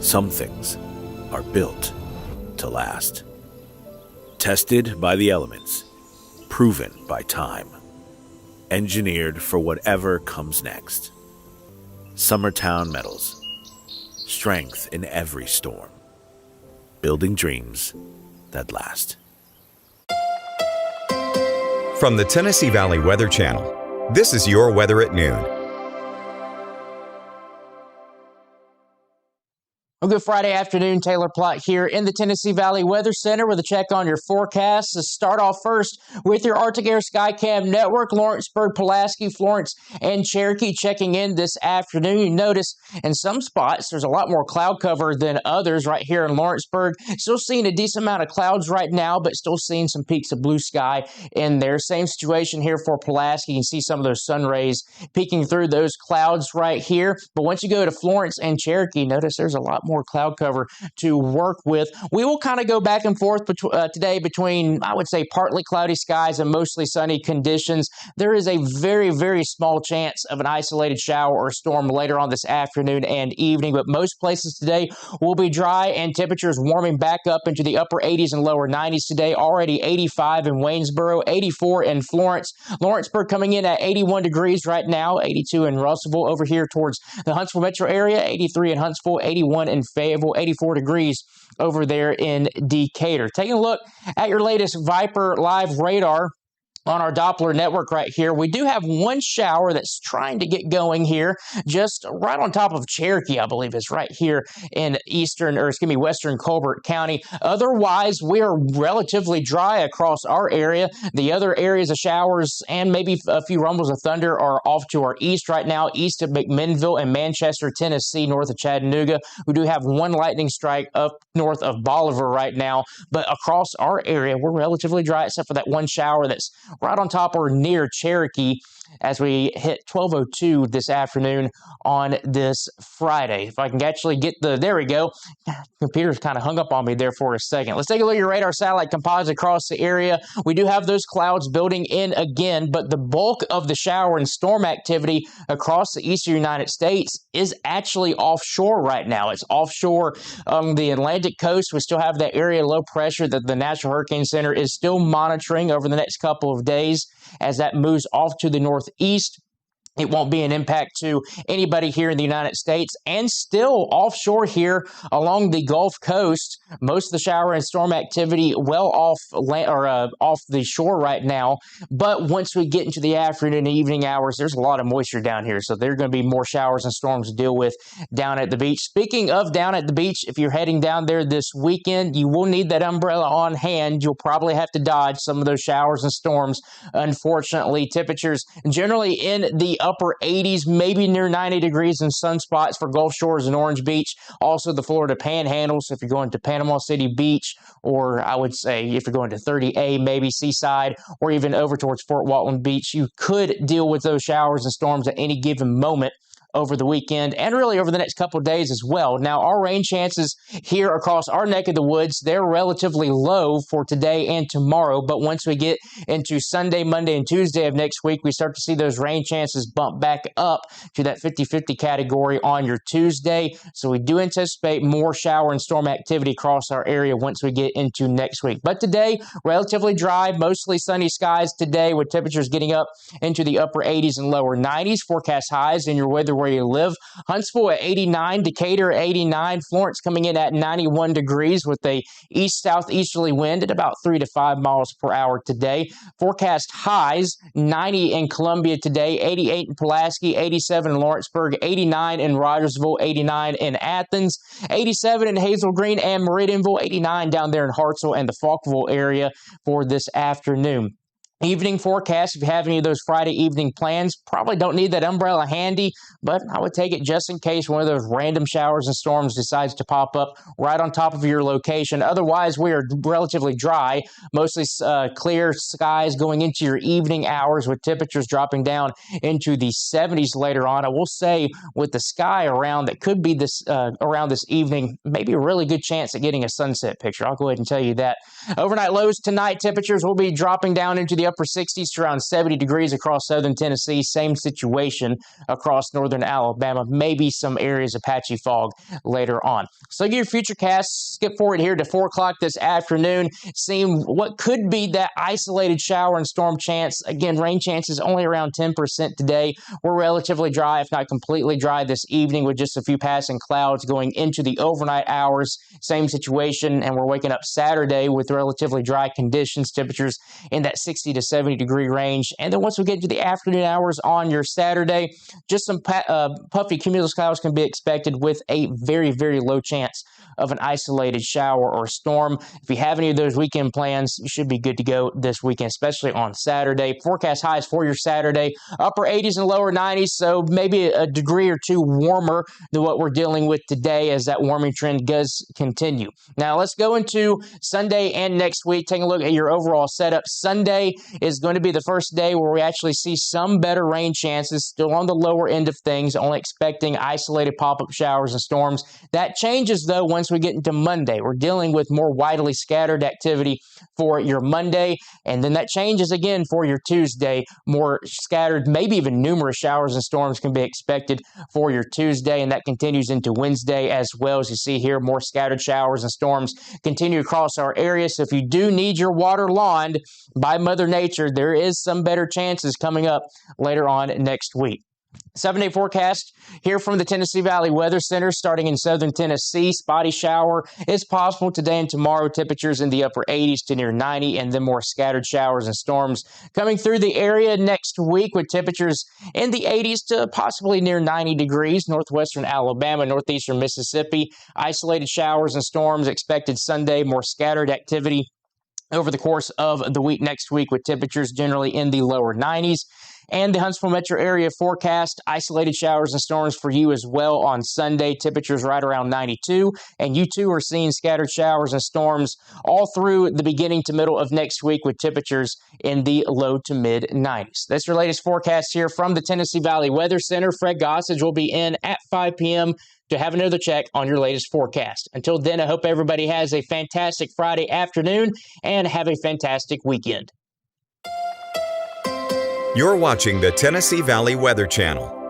Some things are built to last. Tested by the elements, proven by time, engineered for whatever comes next. Summertown Metals. Strength in every storm. Building dreams that last. From the Tennessee Valley Weather Channel, this is your weather at noon. Well, good Friday afternoon. Taylor Plott here in the Tennessee Valley Weather Center with a check on your forecast. Let's start off first with your Arctic Air Skycam network. Lawrenceburg, Pulaski, Florence, and Cherokee checking in this afternoon. You notice in some spots there's a lot more cloud cover than others right here in Lawrenceburg. Still seeing a decent amount of clouds right now, but still seeing some peaks of blue sky in there. Same situation here for Pulaski. You can see some of those sun rays peeking through those clouds right here. But once you go to Florence and Cherokee, notice there's a lot more cloud cover to work with. We will kind of go back and forth today between, I would say, partly cloudy skies and mostly sunny conditions. There is a very, very small chance of an isolated shower or storm later on this afternoon and evening, but most places today will be dry and temperatures warming back up into the upper 80s and lower 90s today. Already 85 in Waynesboro, 84 in Florence. Lawrenceburg coming in at 81 degrees right now, 82 in Russellville. Over here towards the Huntsville metro area, 83 in Huntsville, 81 in Fayetteville, 84 degrees over there in Decatur. Taking a look at your latest Viper Live radar on our Doppler network right here, we do have one shower that's trying to get going here, just right on top of Cherokee, I believe is right here in western Colbert County. Otherwise, we are relatively dry across our area. The other areas of showers and maybe a few rumbles of thunder are off to our east right now, east of McMinnville and Manchester, Tennessee, north of Chattanooga. We do have one lightning strike up north of Bolivar right now, but across our area, we're relatively dry except for that one shower that's right on top or near Cherokee as we hit 12:02 this afternoon on this Friday. If I can actually get there we go. Computer's kind of hung up on me there for a second. Let's take a look at your radar satellite composite across the area. We do have those clouds building in again, but the bulk of the shower and storm activity across the eastern United States is actually offshore right now. It's offshore on the Atlantic coast. We still have that area low pressure that the National Hurricane Center is still monitoring over the next couple of days as that moves off to the northeast. It won't be an impact to anybody here in the United States, and still offshore here along the Gulf Coast. Most of the shower and storm activity well off the shore right now. But once we get into the afternoon and evening hours, there's a lot of moisture down here, so there are going to be more showers and storms to deal with down at the beach. Speaking of down at the beach, if you're heading down there this weekend, you will need that umbrella on hand. You'll probably have to dodge some of those showers and storms. Unfortunately, temperatures generally in the upper 80s, maybe near 90 degrees in sunspots for Gulf Shores and Orange Beach. Also the Florida Panhandle. So if you're going to Panama City Beach, or I would say if you're going to 30A, maybe Seaside, or even over towards Fort Walton Beach, you could deal with those showers and storms at any given moment over the weekend and really over the next couple of days as well. Now, our rain chances here across our neck of the woods, they're relatively low for today and tomorrow. But once we get into Sunday, Monday, and Tuesday of next week, we start to see those rain chances bump back up to that 50-50 category on your Tuesday. So we do anticipate more shower and storm activity across our area once we get into next week. But today, relatively dry, mostly sunny skies today with temperatures getting up into the upper 80s and lower 90s. Forecast highs in your weather where you live. Huntsville at 89, Decatur at 89, Florence coming in at 91 degrees with a east-southeasterly wind at about 3 to 5 miles per hour today. Forecast highs, 90 in Columbia today, 88 in Pulaski, 87 in Lawrenceburg, 89 in Rogersville, 89 in Athens, 87 in Hazel Green and Meridianville, 89 down there in Hartselle and the Falkville area for this afternoon. Evening forecast, if you have any of those Friday evening plans, probably don't need that umbrella handy, but I would take it just in case one of those random showers and storms decides to pop up right on top of your location. Otherwise, we are relatively dry, mostly clear skies going into your evening hours with temperatures dropping down into the 70s later on. I will say with the sky around that could be this around this evening, maybe a really good chance at getting a sunset picture. I'll go ahead and tell you that. Overnight lows tonight, temperatures will be dropping down into the upper 60s to around 70 degrees across southern Tennessee. Same situation across northern Alabama. Maybe some areas of patchy fog later on. So your future cast, skip forward here to 4 o'clock this afternoon, seeing what could be that isolated shower and storm chance. Again, rain chances only around 10% today. We're relatively dry, if not completely dry, this evening with just a few passing clouds going into the overnight hours. Same situation, and we're waking up Saturday with relatively dry conditions, temperatures in that 60 to 70 degree range. And then once we get into the afternoon hours on your Saturday, just some puffy cumulus clouds can be expected with a very, very low chance of an isolated shower or storm. If you have any of those weekend plans, you should be good to go this weekend, especially on Saturday. Forecast highs for your Saturday, upper 80s and lower 90s, so maybe a degree or two warmer than what we're dealing with today as that warming trend does continue. Now let's go into Sunday and next week, taking a look at your overall setup. Sunday is going to be the first day where we actually see some better rain chances, still on the lower end of things, only expecting isolated pop-up showers and storms. That changes though once we get into Monday. We're dealing with more widely scattered activity for your Monday, and then that changes again for your Tuesday. More scattered, maybe even numerous showers and storms can be expected for your Tuesday, and that continues into Wednesday as well. As you see here, more scattered showers and storms continue across our area. So if you do need your water lawned by Mother Nature, there is some better chances coming up later on next week. 7-day forecast here from the Tennessee Valley Weather Center. Starting in southern Tennessee, spotty shower is possible today and tomorrow. Temperatures in the upper 80s to near 90, and then more scattered showers and storms coming through the area next week with temperatures in the 80s to possibly near 90 degrees. Northwestern Alabama, northeastern Mississippi, isolated showers and storms expected Sunday. More scattered activity over the course of the week next week with temperatures generally in the lower 90s. And the Huntsville metro area forecast, isolated showers and storms for you as well on Sunday. Temperatures right around 92. And you too are seeing scattered showers and storms all through the beginning to middle of next week with temperatures in the low to mid 90s. That's your latest forecast here from the Tennessee Valley Weather Center. Fred Gossage will be in at 5 p.m. to have another check on your latest forecast. Until then, I hope everybody has a fantastic Friday afternoon and have a fantastic weekend. You're watching the Tennessee Valley Weather Channel.